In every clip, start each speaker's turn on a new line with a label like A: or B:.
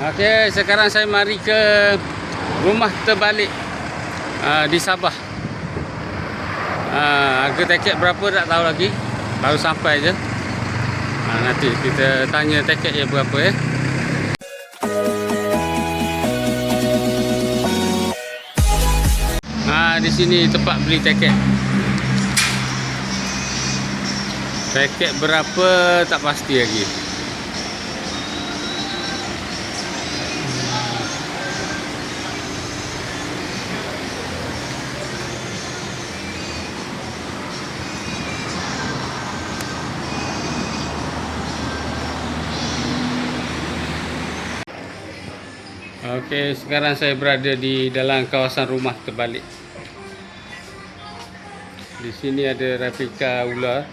A: Okey, sekarang saya mari ke rumah terbalik di Sabah. Harga tiket berapa tak tahu lagi. Baru sampai je. Nanti kita tanya tiket dia berapa ya. Di sini tempat beli tiket. Tiket berapa tak pasti lagi. Okey, sekarang saya berada di dalam kawasan rumah terbalik. Di sini ada replika ular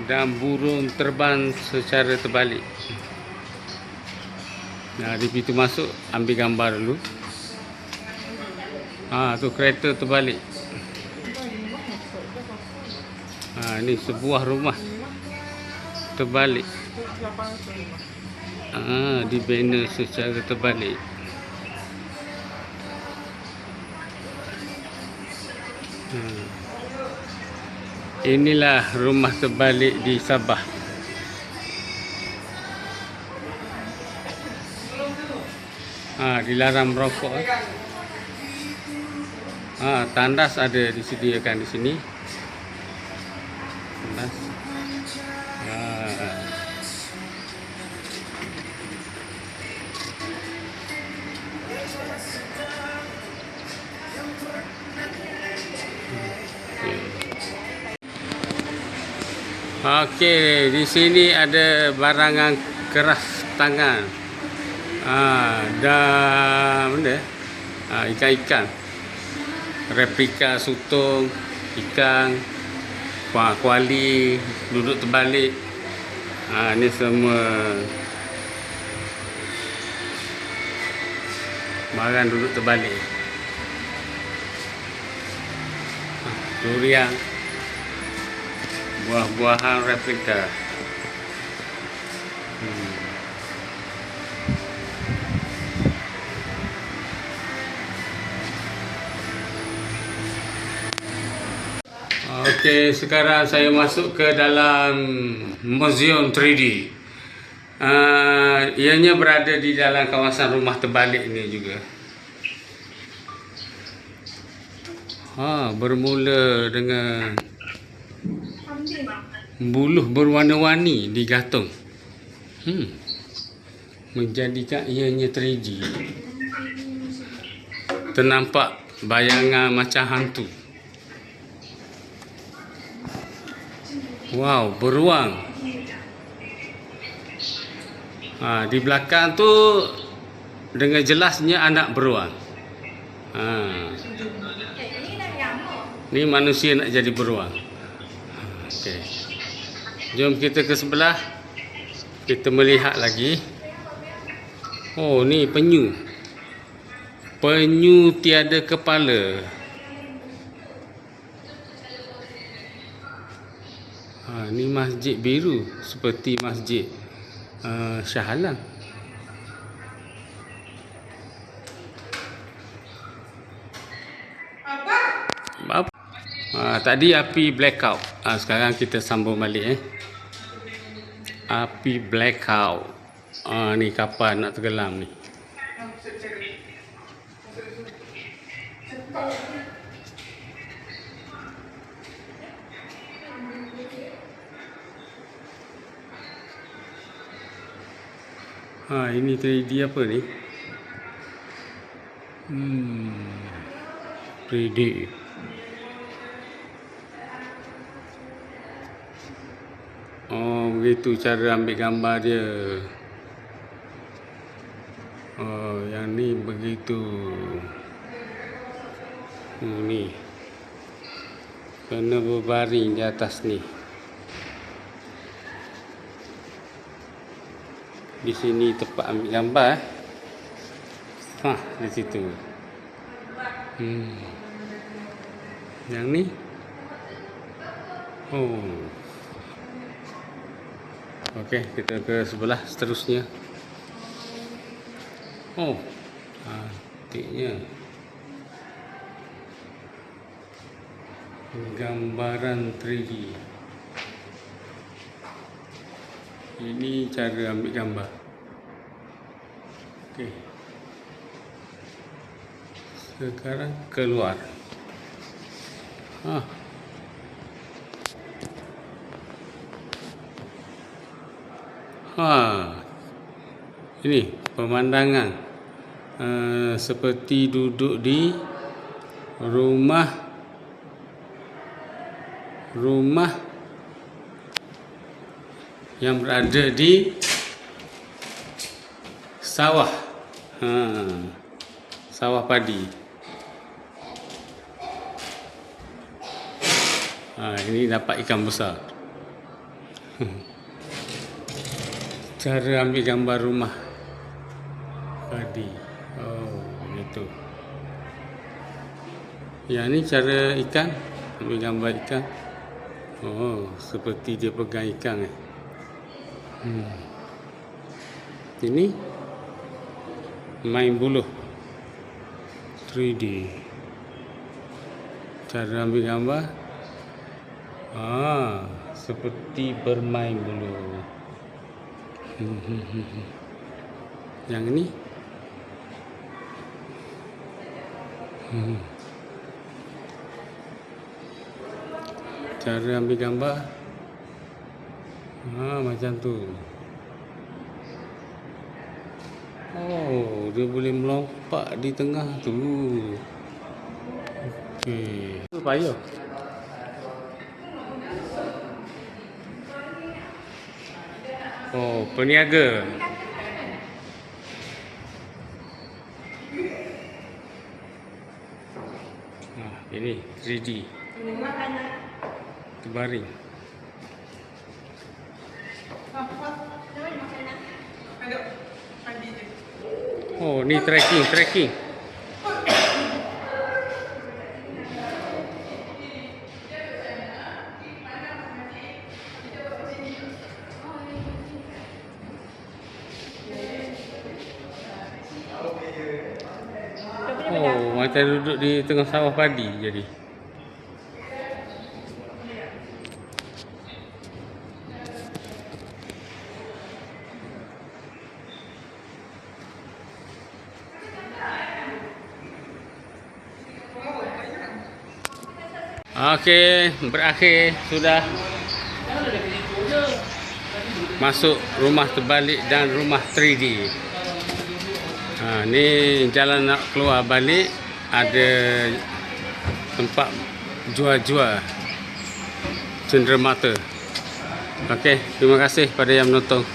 A: dan burung terbang secara terbalik. Di pintu masuk ambil gambar dulu. Tu kereta terbalik. Ini sebuah rumah terbalik. Di banner secara terbalik. Inilah rumah terbalik di Sabah. Dilarang merokok. Tandas ada disediakan di sini. Tandas. Okey, di sini ada barangan keras tangan. Dan benda ikan-ikan. Replika sutong, ikan, kuali, duduk terbalik. Ini semua barang duduk terbalik. Durian, buah-buahan replika. Okey, sekarang saya masuk ke dalam museum 3D. Ianya berada di dalam kawasan rumah terbalik ini juga. Bermula dengan buluh berwarna-warni digantung. Menjadikan ianya 3D. Ternampak bayangan macam hantu. Wow, beruang. Di belakang tu dengan jelasnya anak beruang. Ni manusia nak jadi beruang. Okey. Jom kita ke sebelah. Kita melihat lagi. Ni penyu. Penyu tiada kepala. Ni masjid biru seperti masjid Shah Alam. Tadi api blackout. Sekarang kita sambung balik. Api blackout. Ni kapal nak tenggelam ni. Ini 3D apa ni? 3D. Begitu cara ambil gambar dia. Yang ni begitu. Ni. Kena berbaring di atas ni. Di sini tempat ambil gambar. Di situ. Yang ni. Okey, kita ke sebelah seterusnya. Oh, cantiknya. Gambaran 3D. Ini cara ambil gambar. Okey. Sekarang keluar. Ini pemandangan seperti duduk di rumah yang berada di sawah, sawah padi. Ini dapat ikan besar. Cara ambil gambar rumah padi. Oh, begitu. Yang ni cara ikan, ambil gambar ikan. Oh, seperti dia pegang ikan. Ini main buluh 3D. Cara ambil gambar. Seperti bermain buluh. Yang ini cara ambil gambar macam tu. Oh, dia boleh melompat di tengah tu. Okey, payah. Oh, peniaga. Ini 3D. Terbaring. Oh, ni trekking. Oh, macam duduk di tengah sawah padi jadi. Okey, berakhir sudah. Masuk rumah terbalik dan rumah 3D. Ni jalan nak keluar balik, ada tempat jual-jual cenderamata. Okey, terima kasih pada yang menonton.